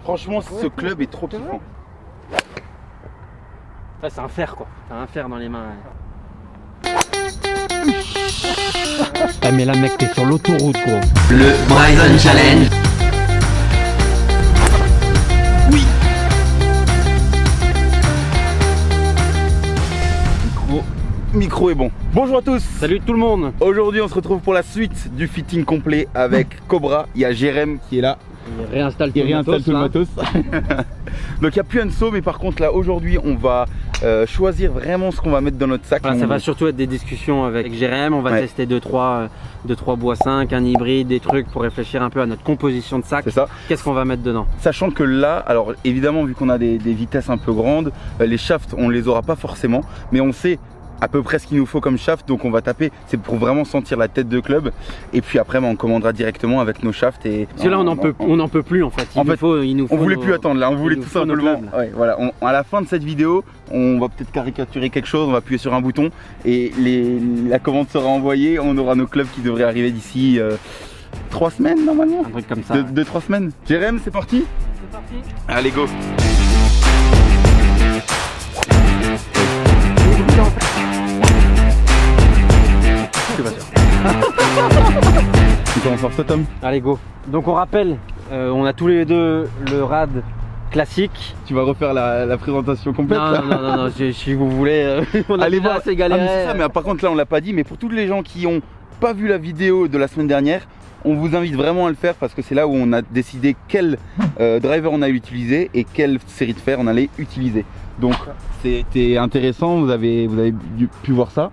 Franchement, ce club est trop kiffant. Ouais, c'est un fer quoi, t'as un fer dans les mains. Ah mais là mec, t'es sur l'autoroute gros. Le Bryson Challenge. Oui. Micro est bon. Bonjour à tous. Salut tout le monde. Aujourd'hui on se retrouve pour la suite du fitting complet avec Cobra. Il y a Jérém qui est là. Il réinstalle tout le matos. Donc il n'y a plus Anso, mais par contre là aujourd'hui on va choisir vraiment ce qu'on va mettre dans notre sac. Voilà, ça va surtout être des discussions avec Jérém. On va tester 2-3 bois 5, un hybride, des trucs pour réfléchir un peu à notre composition de sac. C'est ça. Qu'est-ce qu'on va mettre dedans? Sachant que là, alors évidemment vu qu'on a des vitesses un peu grandes, les shafts on les aura pas forcément, mais on sait à peu près ce qu'il nous faut comme shaft, donc on va taper, c'est pour vraiment sentir la tête de club, et puis après on commandera directement avec nos shafts. Et parce que là on n'en peut plus en fait, il nous faut on voulait plus attendre là, on voulait tout simplement, voilà, à la fin de cette vidéo on va peut-être caricaturer quelque chose, on va appuyer sur un bouton et la commande sera envoyée, on aura nos clubs qui devraient arriver d'ici 3 semaines normalement, un truc comme ça, 2-3 semaines. Jérém, c'est parti? C'est parti. Allez go. Tu commences par toi Tom? Allez go. Donc on rappelle, on a tous les deux le rad classique. Tu vas refaire la présentation complète? Non, si vous voulez, on a déjà assez galéré. C'est ça, mais par contre là on l'a pas dit, mais pour tous les gens qui ont pas vu la vidéo de la semaine dernière, on vous invite vraiment à le faire parce que c'est là où on a décidé quel driver on allait utiliser et quelle série de fer on allait utiliser. Donc c'était intéressant, vous avez pu voir ça.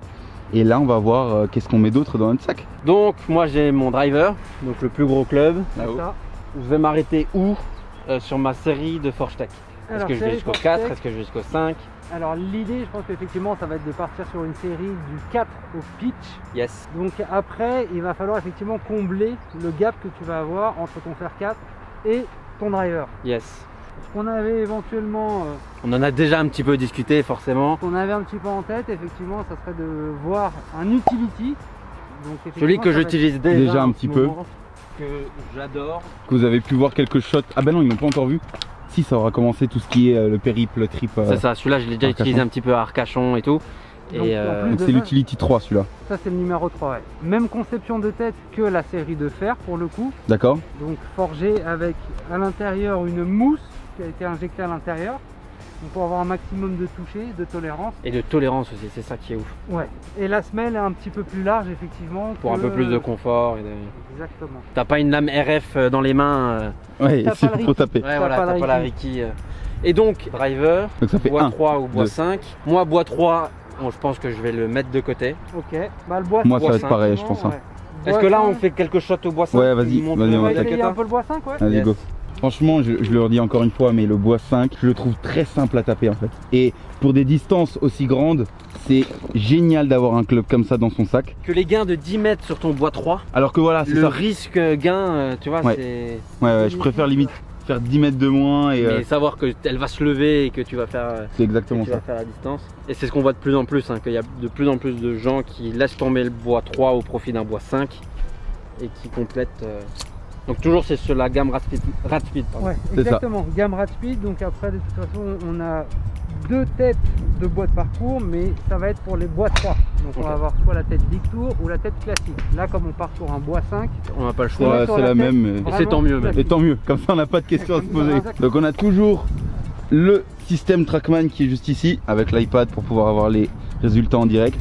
Et là on va voir qu'est-ce qu'on met d'autre dans notre sac. Donc moi j'ai mon driver, donc le plus gros club. Je vais m'arrêter où sur ma série de Forgetech? Est-ce que je vais jusqu'au 4? Est-ce que je vais jusqu'au 5? Alors l'idée, je pense qu'effectivement ça va être de partir sur une série du 4 au pitch. Yes. Donc après il va falloir effectivement combler le gap que tu vas avoir entre ton fer 4 et ton driver. Yes. Ce qu'on avait éventuellement... on en a déjà un petit peu discuté forcément. Ce qu'on avait un petit peu en tête effectivement, ça serait de voir un utility. Donc, celui que j'utilise déjà un petit peu. Que j'adore. Que vous avez pu voir quelques shots. Ah ben non, ils n'ont pas encore vu. Si, ça aura commencé tout ce qui est le périple, le trip. C'est ça, celui-là je l'ai déjà utilisé un petit peu à Arcachon et tout. Donc c'est l'utility 3 celui-là. Ça c'est le numéro 3, ouais. Même conception de tête que la série de fer pour le coup. D'accord. Donc forgé avec à l'intérieur une mousse qui a été injectée à l'intérieur. Donc pour avoir un maximum de toucher, de tolérance. Et de tolérance aussi, c'est ça qui est ouf. Ouais. Et la semelle est un petit peu plus large effectivement. Pour un peu plus de confort. Exactement. T'as pas une lame RF dans les mains. Ouais, c'est trop tapé. Ouais, voilà, t'as pas la Ricky. Et donc, driver, donc ça fait bois 3 ou bois 5. Moi, bois 3, bon, je pense que je vais le mettre de côté. Ok. Bah, le bois 5. Moi, ça va être pareil, je pense. Ouais. Est-ce que là, on fait quelques shots au bois 5? Ouais, vas-y, on va essayer un peu le bois 5, ouais. Allez, go. Franchement, je le redis encore une fois, mais le bois 5, je le trouve très simple à taper en fait. Et pour des distances aussi grandes, c'est génial d'avoir un club comme ça dans son sac. Que les gains de 10 mètres sur ton bois 3, alors que voilà, c'est le ça. risque gain, tu vois, c'est... Ouais, je préfère limite faire 10 mètres de moins et savoir qu'elle va se lever et que tu vas faire, c'est exactement ça. Tu vas faire la distance. Et c'est ce qu'on voit de plus en plus, qu'il y a de plus en plus de gens qui laissent tomber le bois 3 au profit d'un bois 5 et qui complètent... Donc toujours c'est sur la gamme Radspeed. Ouais, exactement, gamme Radspeed. Donc après de toute façon on a 2 têtes de bois de parcours, mais ça va être pour les bois 3. Donc on va avoir soit la tête Big Tour ou la tête classique. Là comme on part sur un bois 5, on n'a pas le choix, c'est la même. Et c'est tant mieux même. Et tant mieux, comme ça on n'a pas de questions à se poser. Donc on a toujours le système Trackman qui est juste ici, avec l'iPad pour pouvoir avoir les résultats en direct.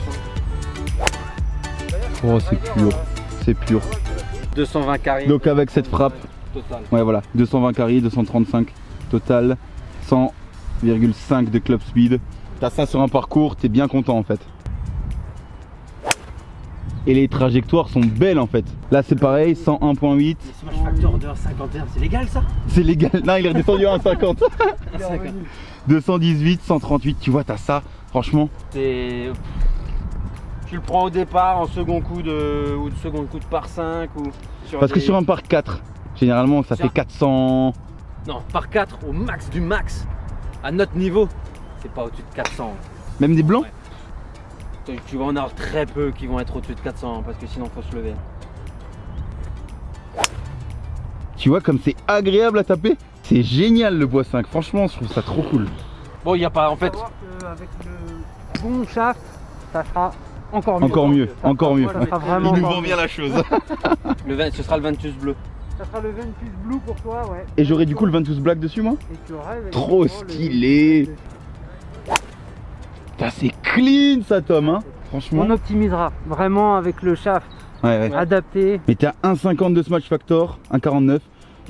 Oh c'est pur, c'est pur. 220 carrés. Donc avec cette frappe, total. Ouais voilà, 220 carrés, 235 total, 100,5 de club speed. T'as ça sur un parcours, t'es bien content en fait. Et les trajectoires sont belles en fait. Là c'est pareil, 101.8. Les smash factor de 1,51, c'est légal ça? C'est légal, non il est redescendu à 1,50. 218, 138, tu vois t'as ça, franchement. Tu le prends au départ en second coup ou de second coup de par 5 ou parce que sur un par 4, généralement ça fait 400. Non, par 4 au max du max. À notre niveau, c'est pas au-dessus de 400. Même des blancs? Ouais. Tu vas en avoir très peu qui vont être au-dessus de 400 parce que sinon faut se lever. Tu vois comme c'est agréable à taper. C'est génial le bois 5, franchement je trouve ça trop cool. Bon, il n'y a pas en fait. Avec le bon shaft, ça sera encore mieux. Encore mieux, encore mieux. Ça sera vraiment Il nous encore vend bien mieux. la chose. Ce sera le Ventus bleu. Ça sera le Ventus Blue pour toi, ouais. Et j'aurai du coup le Ventus Black dessus moi? Et tu auras Trop stylé. Putain, c'est clean ça Tom hein. Franchement. On optimisera vraiment avec le shaft Ouais. adapté. Mais t'es à 1,50 de Smash Factor, 1,49,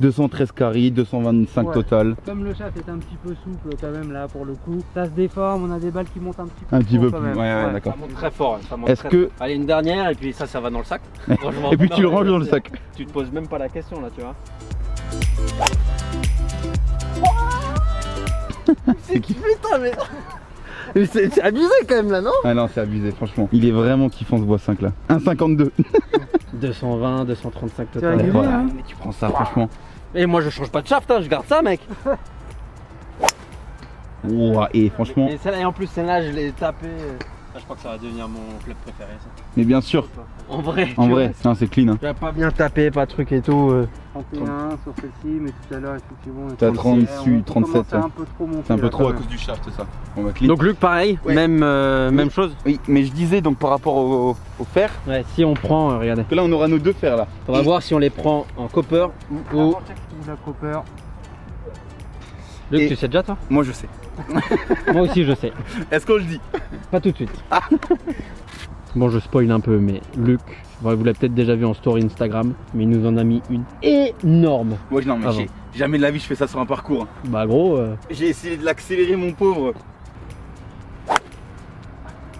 213 carry, 225 Ouais. total. Comme le shaft est un petit peu souple quand même là pour le coup, ça se déforme, on a des balles qui montent un petit peu. Un petit peu quand plus, même. ouais, d'accord. Ça monte très fort. Ça monte Est-ce très que- fort. Allez, une dernière et puis ça va dans le sac. Franchement, Et puis tu le non, ranges dans le sac. Tu te poses même pas la question là, tu vois. C'est kiffé. Putain, mais. C'est abusé quand même là, non? Ah non, c'est abusé, franchement. Il est vraiment kiffant ce bois 5 là. 1,52. 220, 235 C'est total. régulier, hein. Mais tu prends ça, franchement. Et moi je change pas de shaft, hein, je garde ça, mec. Ouah, et franchement, Et celle-là, et en plus, celle-là, je l'ai tapé. Je crois que ça va devenir mon club préféré, ça. mais bien sûr, En vrai. en tu vrai, vois, non, c'est clean. Hein. tu vas pas bien taper, pas de truc et tout. 31 sur celle-ci, mais tout à l'heure effectivement. T'as on 38, commence 37, à un peu trop monter. C'est un peu là, trop quand à même. cause du shaft, ça. On va clean. Donc, Luc, pareil, Ouais. même chose. Oui, mais je disais donc par rapport au fer, Ouais, si on prend, regardez. que là on aura nos deux fers là. On va voir si on les prend en copper ou. Ou la copper. Luc, Et- tu sais déjà, toi? Moi je sais. Moi aussi, je sais. Est-ce qu'on le dit? Pas tout de suite. Bon, je spoil un peu, mais Luc, vous l'avez peut-être déjà vu en story Instagram, mais il nous en a mis une énorme. Moi non, mais Ah bon. jamais de la vie je fais ça sur un parcours. Bah, gros. J'ai essayé de l'accélérer mon pauvre.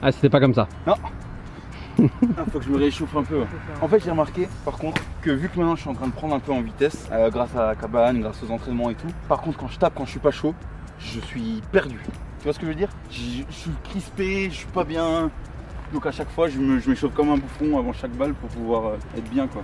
Ah, c'était pas comme ça. Ah, faut que je me réchauffe un peu. En fait j'ai remarqué par contre que vu que maintenant je suis en train de prendre un peu en vitesse grâce à la cabane, grâce aux entraînements et tout. Par contre quand je tape, quand je suis pas chaud, je suis perdu. Tu vois ce que je veux dire? Je suis crispé, je suis pas bien. Donc à chaque fois je m'échauffe comme un bouffon avant chaque balle pour pouvoir être bien quoi.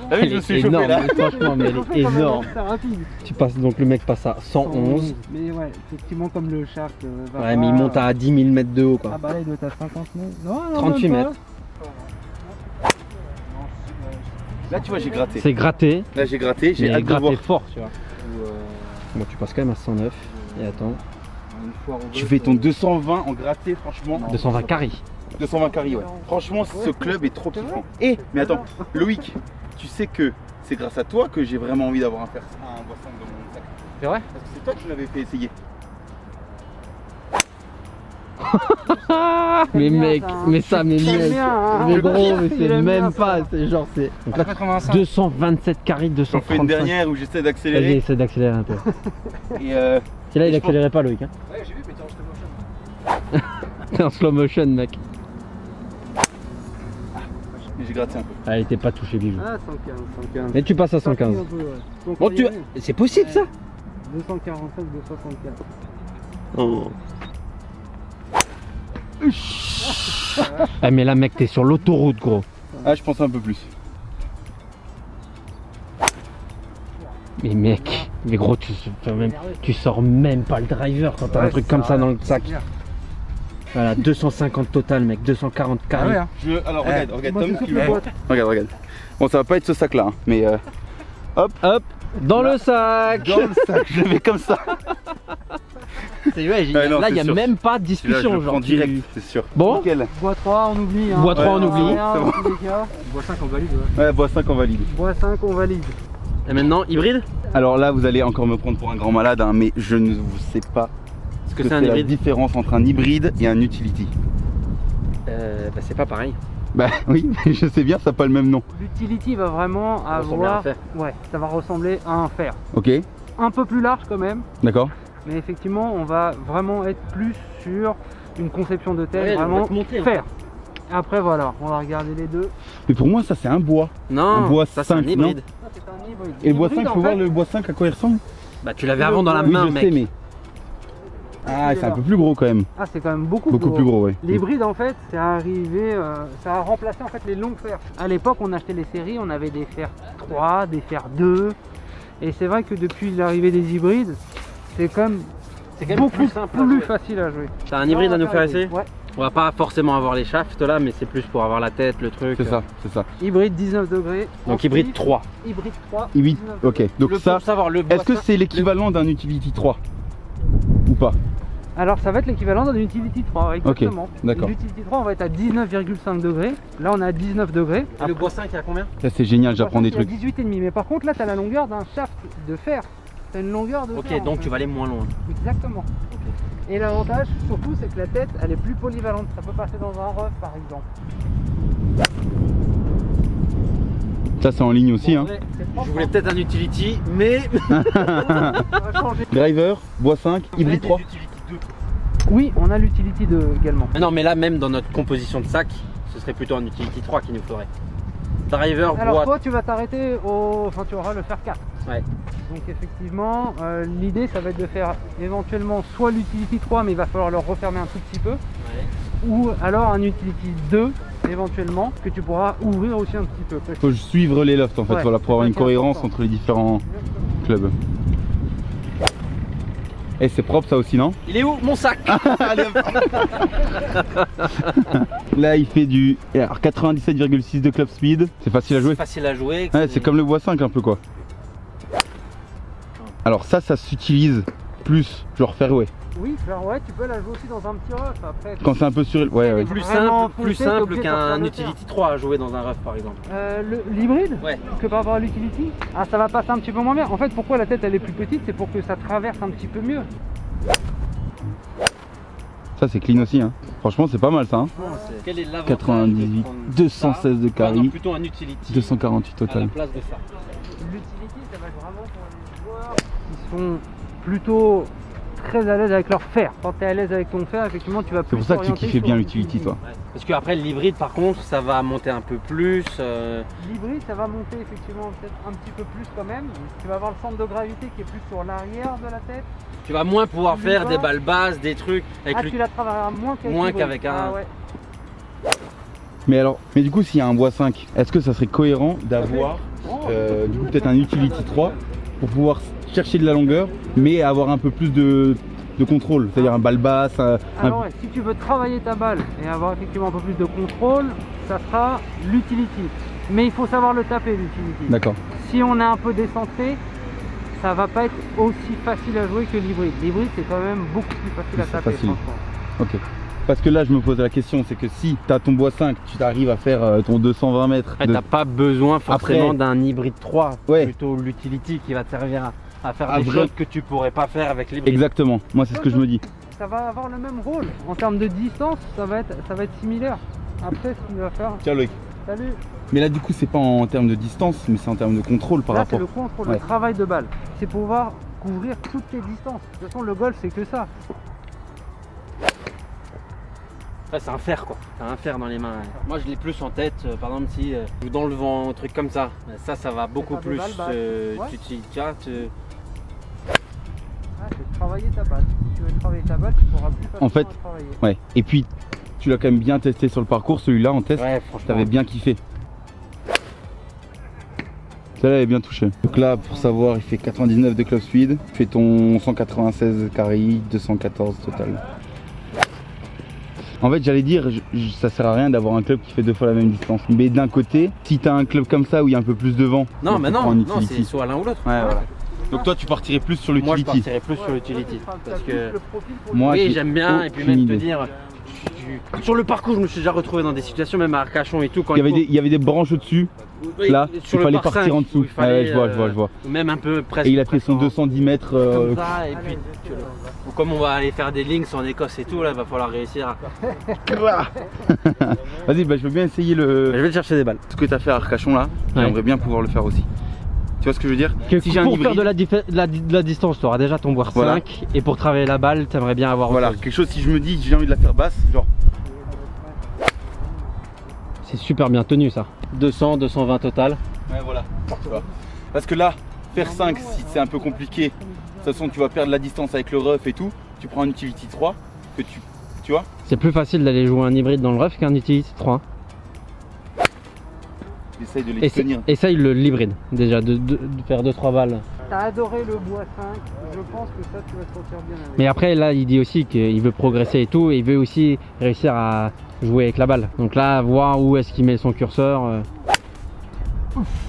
Ah oui, je me suis chauffé énorme, là. franchement, mais elle est énorme. C'est rapide. Tu passes, donc le mec passe à 111. Mais ouais, effectivement, comme le Shark. Va Ouais, mais il pas- monte à 10 000 mètres de haut, Ah quoi. bah là, il doit être à 50 mètres. Non, 38 même pas. mètres. Là tu vois j'ai gratté. C'est gratté, Là j'ai gratté, j'ai mais hâte de voir. gratté fort, tu vois. Bon, tu passes quand même à 109. Et attends, Tu fais ton 220 en gratté franchement. 220 carry. 220 carry ouais. Franchement ce club est trop kiffant. Et mais attends, Loïc, tu sais que c'est grâce à toi que j'ai vraiment envie d'avoir un bois 5 dans mon sac. C'est vrai? Parce que c'est toi qui m'avais fait essayer. Mais bien, mec, ça, hein. mais ça, mais J'aime mec. bien, hein. Mais Le gros, pire, mais il c'est aime même bien pas, ça. c'est genre, c'est. Donc là, 85. 227 carry, J'en fais une 235. dernière où j'essaie Vas-y, d'accélérer. essaie d'accélérer un peu. Et Si là, il je accélérait pas, Loïc. Hein. Ouais, j'ai vu, mais t'es en slow motion. T'es en slow motion, mec. j'ai gratté un peu. Ah, il était pas touché, bijou. Ah, 115, 115. Mais tu passes à 115. Un peu, ouais. Donc, Bon, on y est. c'est possible ça? 245, 264. Oh. Ah, mais là, mec, t'es sur l'autoroute, gros. Ah je pensais un peu plus. Mais mec, mais gros, tu sors même pas le driver quand t'as un truc comme ça dans le sac. Voilà, 250 total, mec, 240 carré. Ah ouais, hein. Alors regarde, regarde Moi, Tom c'est qui toute la va- boîte. Regarde. Bon ça va pas être ce sac là, hein, mais Hop, dans le sac. dans le sac, je le mets comme ça. C'est ouais, Ouais, non, là, c'est il y a sûr. même pas de Celui-là, je discussion. le Genre, prends tu- direct, c'est sûr. Bon. Nickel. Bois 3, on oublie. Hein. Bois 3, on oublie. Rien, C'est bon. dans tous les cas. Bois 5, on valide. Ouais. Ouais, bois 5 en valide. Bois 5, on valide. Et maintenant, hybride? Alors là, vous allez encore me prendre pour un grand malade, hein, mais je ne vous sais pas Est-ce ce que que c'est un c'est la hybride? différence entre un hybride et un utility. Bah, c'est pas pareil. Bah oui, je sais bien, ça n'a pas le même nom. L'utility va vraiment ressemble à un avoir. fer. Ouais, ça va ressembler à un fer. Ok, Un peu plus large quand même, d'accord. mais effectivement, on va vraiment être plus sur une conception de tête, Ouais, on va vraiment te montrer, en fer. Après, voilà, on va regarder les deux. Mais pour moi, ça c'est un bois. Non, Un bois ça c'est un 5, hybride. Ça, c'est un hybride. Et le bois Hybride, 5, en faut voir fait, le bois 5 à quoi il ressemble. Bah, tu l'avais avant dans la Oui, main, je mec. sais, mais. Ah, c'est un peu plus gros quand même. Ah, c'est quand même beaucoup Beaucoup plus gros, ouais. L'hybride en fait, c'est arrivé, ça a remplacé en fait les longues fers. À l'époque, on achetait les séries, on avait des fers 3, des fers 2. Et c'est vrai que depuis l'arrivée des hybrides, c'est quand même C'est beaucoup plus simple à plus jouer. facile à jouer. T'as un hybride On à va nous faire l'hybride. essayer? Ouais. On va pas forcément avoir les shafts là, mais c'est plus pour avoir la tête, le truc. C'est ça, c'est ça. Hybride 19 degrés. Donc hybride 3. Hybride 3. Hybride, 19 ok. Donc ça, pour savoir le est-ce que c'est l'équivalent d'un Utility 3 ou pas? Alors ça va être l'équivalent d'un Utility 3, exactement. d'accord. L'Utility 3 on va être à 19,5 degrés. Là on est à 19 degrés. Et le bois 5 il y a combien? Ça c'est génial, j'apprends des trucs. 18,5. Mais par contre là tu as la longueur d'un shaft de fer. Tu as une longueur de fer. Ok, donc tu vas aller moins loin. Exactement. Et l'avantage surtout c'est que la tête elle est plus polyvalente. Ça peut passer dans un rough par exemple. Ça c'est en ligne aussi, hein. Je voulais peut-être un utility, mais On va changer. Driver, bois 5, hybride 3. Oui, on a l'Utility 2 également. Non, mais là même dans notre composition de sac, ce serait plutôt un utility 3 qu'il nous faudrait. Driver, Alors bois. toi tu vas t'arrêter au... Enfin tu auras le fer 4. Ouais. Donc effectivement l'idée ça va être de faire éventuellement soit l'Utility 3 mais il va falloir le refermer un tout petit peu. Ouais. Ou alors un Utility 2 éventuellement que tu pourras ouvrir aussi un petit peu. Faut suivre les lofts en fait, Ouais, voilà, pour avoir une c'est cohérence important. entre les différents clubs. Et c'est propre ça aussi, non? Il est où mon sac? Allez, hop. Là il fait du 97,6 de club speed, c'est facile à jouer. Facile à jouer. Ouais, c'est comme le bois 5 un peu quoi. Alors ça s'utilise plus genre fairway. Oui, alors ouais, tu peux la jouer aussi dans un petit rough après. Quand c'est un peu sur... Ouais, ouais. plus Vraiment simple, plus poussé, t'es simple obligé de qu'un sortir le utility 3 à jouer dans un rough par exemple. L'hybride Ouais. que par rapport à l'Utility, ah ça va passer un petit peu moins bien. En fait pourquoi la tête elle est plus petite, c'est pour que ça traverse un petit peu mieux. Ça c'est clean aussi, hein. Franchement c'est pas mal ça, hein. Quel est l'avantage 98, de prendre 216 de ça? Ah non, carry, plutôt un utility 248 à la total. place de ça. L'Utility ça va être vraiment pour les joueurs qui sont plutôt très à l'aise avec leur fer. Quand tu es à l'aise avec ton fer, effectivement tu vas plus C'est pour ça que tu t'orienter kiffais sur bien l'utility toi. Ouais. Parce qu'après l'hybride par contre ça va monter un peu plus. L'hybride ça va monter effectivement peut-être un petit peu plus quand même. Tu vas avoir le centre de gravité qui est plus sur l'arrière de la tête. Tu vas moins pouvoir Tu faire vas- des balles basses, des trucs avec Ah le... tu la travailleras moins qu'avec un- Ah, ouais. Mais alors, mais du coup s'il y a un bois 5, est-ce que ça serait cohérent d'avoir du coup peut-être un utility 3 pour pouvoir chercher de la longueur mais avoir un peu plus de contrôle, c'est-à-dire un balle basse, Alors ouais, si tu veux travailler ta balle et avoir effectivement un peu plus de contrôle, ça sera l'utility. Mais il faut savoir le taper l'utility. D'accord. Si on est un peu décentré, ça va pas être aussi facile à jouer que l'hybride. L'hybride c'est quand même beaucoup plus facile à C'est taper facile. franchement. Ok. Parce que là je me pose la question, c'est que si tu as ton bois 5, tu arrives à faire ton 220 mètres. Après, t'as pas besoin forcément Après- d'un hybride 3, Ouais. plutôt l'utility qui va te servir à faire Ah, des vrai. choses que tu pourrais pas faire avec l'hybride. Exactement, moi c'est ce que je me dis. Ça va avoir le même rôle. En termes de distance, ça va être similaire. Après ce qu'il va faire. Tiens Loïc. Salut. Mais là du coup c'est pas en termes de distance, mais c'est en termes de contrôle par Là c'est rapport. le contrôle, Ouais. le travail de balle. C'est pouvoir couvrir toutes les distances. De toute façon le golf c'est que ça. Ouais, c'est un fer quoi, t'as un fer dans les mains. Moi je l'ai plus en tête, par exemple si je joue dans le vent, un truc comme ça. Ça va beaucoup faire des plus. balles basses. Ouais. Ah, c'est travailler ta balle. Si tu veux travailler ta balle, tu pourras plus facilement En fait, la travailler. Ouais. Et puis tu l'as quand même bien testé sur le parcours, celui-là en test, Ouais, franchement. t'avais bien kiffé. Celle-là elle est bien touchée. Donc là pour savoir il fait 99 de club speed, tu fais ton 196 carry, 214 total. En fait j'allais dire, ça sert à rien d'avoir un club qui fait deux fois la même distance. Mais d'un côté, si t'as un club comme ça où il y a un peu plus de vent, Non, donc mais tu prends non, un non, utility. c'est soit l'un ou l'autre. Ouais, voilà. Donc toi tu partirais plus sur Moi je l'utility. partirais plus sur Ouais, l'utility. toi, tu Parce feras que plus le profil pour Moi, oui, j'ai j'aime bien, et puis aucune même te idée. dire, sur le parcours, je me suis déjà retrouvé dans des situations, même à Arcachon et tout, quand Il y avait des branches au-dessus, Oui, là, sur il le fallait par partir 5, en dessous. où il fallait, Ouais, je vois. ou même un peu presque. Et il a fait son presque 210 mètres. comme ça, et puis ou comme on va aller faire des links en Écosse et tout, là, il va falloir réussir à... Vas-y, bah, je veux bien essayer Je le. vais te chercher des balles. Ce que tu as fait à Arcachon là, Ouais. j'aimerais bien pouvoir le faire aussi. Tu vois ce que je veux dire? Si j'ai un pour faire hybride, de la distance, tu auras déjà ton bois Voilà. 5, et pour travailler la balle, tu aimerais bien avoir autre voilà, chose. quelque chose, si je me dis j'ai envie de la faire basse, genre. C'est super bien tenu ça. 200, 220 total. Ouais, voilà. Tu vois. Parce que là, faire 5, si c'est un peu compliqué, de toute façon, tu vas perdre la distance avec le rough et tout. Tu prends un utility 3, que tu vois. C'est plus facile d'aller jouer un hybride dans le rough qu'un utility 3. Essaye de les tenir. Essaye l'hybride déjà, de faire 2-3 balles. t'as adoré le bois 5, je pense que ça tu vas te sentir bien avec. Mais après là il dit aussi qu'il veut progresser et tout, et il veut aussi réussir à jouer avec la balle. Donc là voir où est-ce qu'il met son curseur.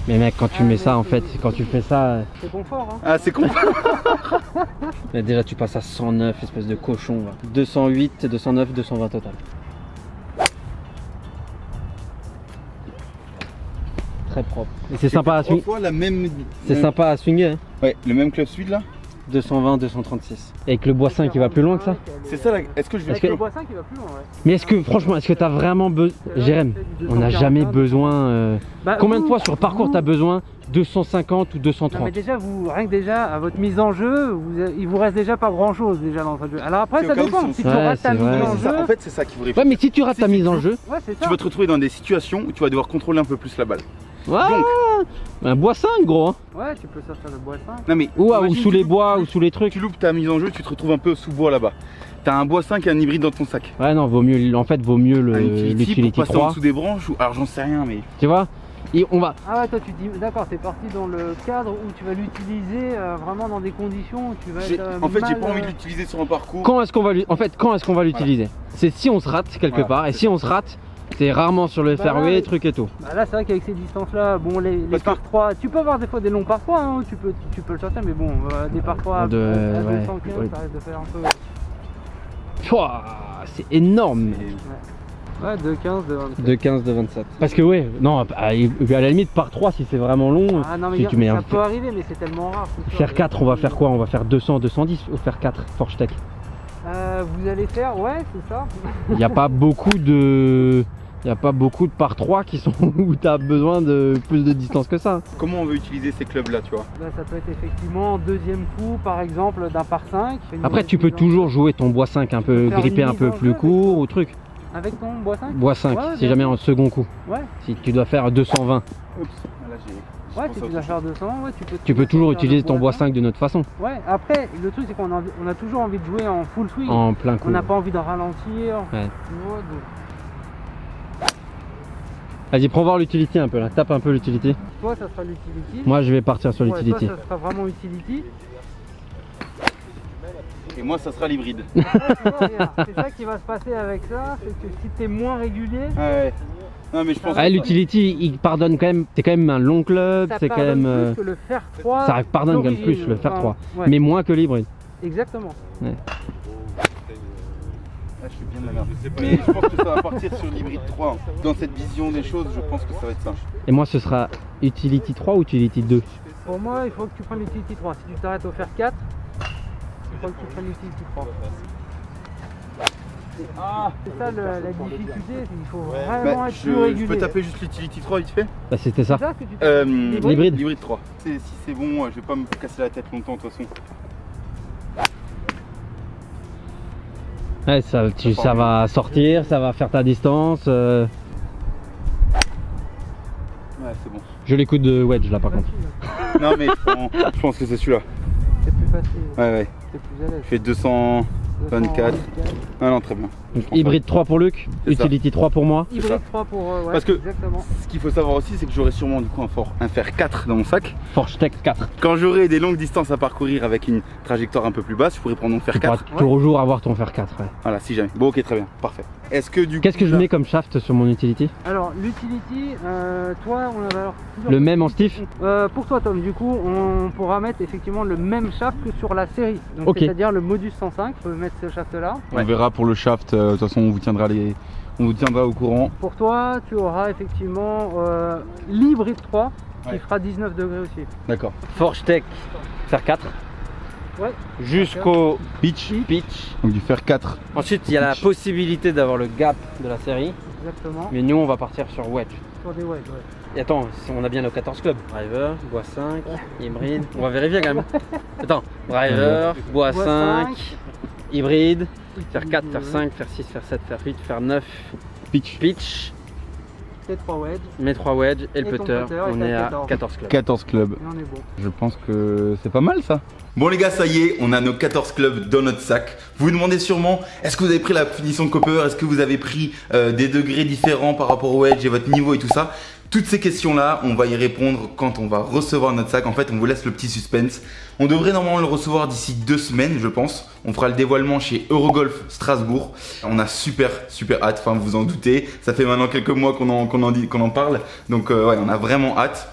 Mais mec quand tu mets ça en fait, quand tu fais ça... C'est confort hein. Ah c'est con. Mais déjà tu passes à 109, espèce de cochon là. 208, 209, 220 total. Très propre. Et c'est sympa à swinguer. C'est sympa à swinguer hein. Ouais, le même club suite là. 220, 236. Et avec le bois 5 il va plus loin que ça. C'est ça là, est-ce que je vais Avec le bois 5 il va plus loin ouais. Mais est-ce que franchement, est-ce que t'as vraiment besoin... Jérém, on n'a jamais besoin... Combien de fois sur parcours t'as besoin 250 ou 230? Non, mais déjà, rien que déjà à votre mise en jeu, il vous reste déjà pas grand chose déjà dans votre jeu. Alors après ça dépend, si tu rates ta mise en jeu... En fait c'est ça qu'il faut réfléchir. Ouais mais si tu rates ta mise en jeu, tu vas te retrouver dans des situations où tu vas devoir contrôler un peu plus la balle. Ouais, donc, un bois 5 gros hein. Ouais tu peux sortir le bois 5. Non mais ou sous les bois ou sous les trucs. Tu loupes ta mise en jeu, tu te retrouves un peu sous bois là-bas. T'as un bois 5 et un hybride dans ton sac. Ouais non, vaut mieux, en fait vaut mieux l'utility pour passer 3 en dessous des branches ou... Alors j'en sais rien mais... Tu vois, et on va... Ah ouais toi tu dis, d'accord t'es parti dans le cadre où tu vas l'utiliser vraiment dans des conditions où tu vas être En fait j'ai pas envie de l'utiliser sur un parcours. Quand est-ce qu'on va l'utiliser? C'est si on se rate quelque part, et si on se rate, c'est rarement sur le fairway, truc et tout. Bah là c'est vrai qu'avec ces distances là, bon les par 3, tu peux avoir des fois des longs par 3 hein, tu peux le sortir mais bon des par 3 à 215 ça risque de faire un peu... C'est énorme. Ouais, de 15, de 27. De 15, de 27. Parce que ouais, non, à la limite par 3 si c'est vraiment long. Ah non mais si tu mets ça peut arriver mais c'est tellement rare. Faire 4 on va faire quoi? On va faire 200, 210 ou faire 4 Forge Tech? Vous allez faire, ouais c'est ça. Il n'y a pas beaucoup de... Il n'y a pas beaucoup de par 3 qui sont où tu as besoin de plus de distance que ça. Comment on veut utiliser ces clubs là, tu vois? Bah, ça peut être effectivement deuxième coup par exemple d'un par 5. Après tu peux toujours jouer ton bois 5 un peu grippé un peu plus court ou truc. Avec ton bois 5? Bois 5, ouais, si jamais en second coup. Ouais. Si tu dois faire 220. Oups, là j'ai... Ouais, si tu dois faire 200, ouais, tu peux toujours utiliser ton bois 5 de notre façon. Ouais, après, le truc c'est qu'on a toujours envie de jouer en full swing. En plein coup. On n'a pas envie de ralentir. Ouais. Donc... Vas-y, prends voir l'utility un peu là, tape un peu l'utility. Toi, ça sera l'utility. Moi, je vais partir sur l'utility. Toi, ça sera vraiment utility. Et moi, ça sera l'hybride. C'est ça qui va se passer avec ça, c'est que si t'es moins régulier... Ouais. Non mais je pense l'utility il pardonne quand même, c'est quand même un long club, c'est quand même... Plus que le fer 3 ça pardonne quand même plus le fer 3, mais moins que l'hybride. Exactement. Ouais. Ah, je suis bien de la merde. Mais je pense que ça va partir sur l'hybride 3. Dans cette vision des choses, je pense que ça va être ça. Et moi ce sera utility 3 ou utility 2? Pour moi, il faut que tu prennes l'utility 3. Si tu t'arrêtes au fer 4, il faut que tu prennes l'utility 3. C'est ça la difficulté, c'est qu'il faut vraiment être plus régulier. Je peux taper juste l'utility 3 vite fait? Bah c'était ça. L'hybride. L'hybride 3. Si c'est bon, je vais pas me casser la tête longtemps de toute façon. Ouais, ça va sortir, ça va faire ta distance. Ouais, c'est bon. Joli coup de wedge là par contre. Non mais je pense que c'est celui-là. C'est plus facile. Ouais. C'est plus à l'aise. Je fais 224. Ah non, très bien. Donc, hybride 3 pour Luc, utility 3 pour moi. Hybride 3 pour... ouais, parce que exactement. Ce qu'il faut savoir aussi, c'est que j'aurai sûrement du coup un fer 4 dans mon sac. Forge Tech 4. Quand j'aurai des longues distances à parcourir avec une trajectoire un peu plus basse, je pourrais prendre mon fer 4. Tu pourras toujours avoir ton fer 4. Ouais. Voilà, si jamais. Bon, ok, très bien, parfait. Est-ce que du coup... Qu'est-ce que je mets comme shaft sur mon utility? Alors, l'utility, toi, on va alors... Le même en stiff? Pour toi, Tom, du coup, on pourra mettre effectivement le même shaft que sur la série. Donc, c'est-à-dire le Modus 105. On peut mettre ce shaft-là. On verra pour le shaft. De toute façon, on vous tiendra au courant. Pour toi, tu auras effectivement l'hybride 3 qui fera 19 degrés aussi. D'accord. Forge Tech, fer 4. Ouais. Jusqu'au pitch. Donc du fer 4. Ensuite, il y a la possibilité d'avoir le gap de la série. Exactement. Mais nous, on va partir sur wedge. Sur des wedge, ouais. Et attends, on a bien nos 14 clubs. Driver, bois 5, hybride. On va vérifier quand même. Attends, driver, bois 5, hybride, faire 4, faire 5, faire 6, faire 7, faire 8, faire 9. Pitch. Mes 3 wedge. Mes 3 wedge et le putter. On est à 14 clubs. 14 clubs. Et on est bon. Je pense que c'est pas mal ça. Bon les gars, ça y est, on a nos 14 clubs dans notre sac. Vous vous demandez sûrement, est-ce que vous avez pris la finition de copper? Est-ce que vous avez pris des degrés différents par rapport au wedge et votre niveau et tout ça? Toutes ces questions-là, on va y répondre quand on va recevoir notre sac. En fait, on vous laisse le petit suspense. On devrait normalement le recevoir d'ici 2 semaines, je pense. On fera le dévoilement chez Eurogolf Strasbourg. On a super hâte, enfin vous vous en doutez. Ça fait maintenant quelques mois qu'on en parle. Donc ouais, on a vraiment hâte.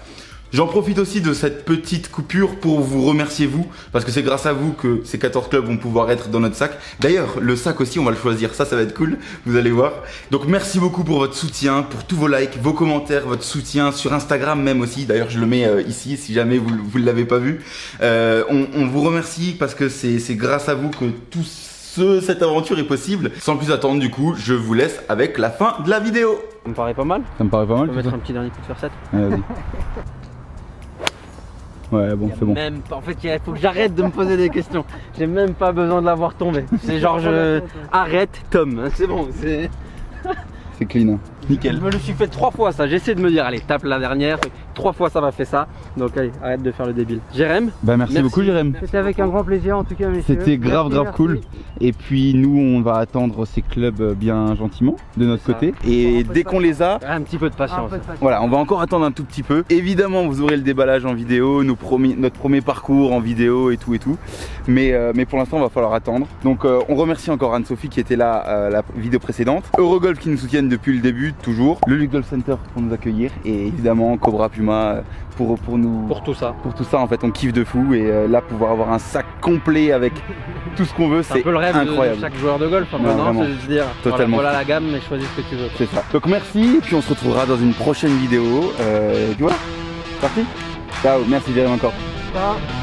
J'en profite aussi de cette petite coupure pour vous remercier vous, parce que c'est grâce à vous que ces 14 clubs vont pouvoir être dans notre sac. D'ailleurs, le sac aussi, on va le choisir, ça va être cool, vous allez voir. Donc merci beaucoup pour votre soutien, pour tous vos likes, vos commentaires, votre soutien sur Instagram même aussi. D'ailleurs, je le mets ici si jamais vous ne l'avez pas vu. On vous remercie parce que c'est grâce à vous que cette aventure est possible. Sans plus attendre, du coup, je vous laisse avec la fin de la vidéo. Ça me paraît pas mal. Ça me paraît pas mal. On va mettre un petit dernier coup de faire 7. Ouais, vas-y. Ouais, bon, c'est bon. Même pas, en fait, il faut que j'arrête de me poser des questions. J'ai même pas besoin de l'avoir tombé. C'est genre, arrête, Tom. C'est bon, c'est. C'est clean. Nickel. Je me le suis fait 3 fois ça. J'essaie de me dire, allez, tape la dernière. 3 fois ça m'a fait ça. Donc, allez, arrête de faire le débile. Jérém. Bah, merci beaucoup, Jérém. C'était avec un grand plaisir en tout cas, messieurs. C'était grave cool. Et puis nous, on va attendre ces clubs bien gentiment de notre côté. Et dès qu'on les a, Un petit peu de patience. voilà, on va encore attendre un tout petit peu. Évidemment, vous aurez le déballage en vidéo, notre premier parcours en vidéo et tout. Mais pour l'instant, il va falloir attendre. Donc, on remercie encore Anne-Sophie qui était là la vidéo précédente. Eurogolf qui nous soutiennent depuis le début, toujours. Le Luc Golf Center pour nous accueillir. Et évidemment, Cobra Puma pour tout ça. Pour tout ça, en fait, on kiffe de fou. Et là, pouvoir avoir un sac complet avec tout ce qu'on veut, c'est un peu le rêve incroyable. de chaque joueur de golf. Maintenant, c'est juste dire, totalement. voilà la gamme, mais choisis ce que tu veux. C'est ça. Donc merci, et puis on se retrouvera dans une prochaine vidéo. Tu vois, c'est parti. Ciao, merci Jérém encore. Ça.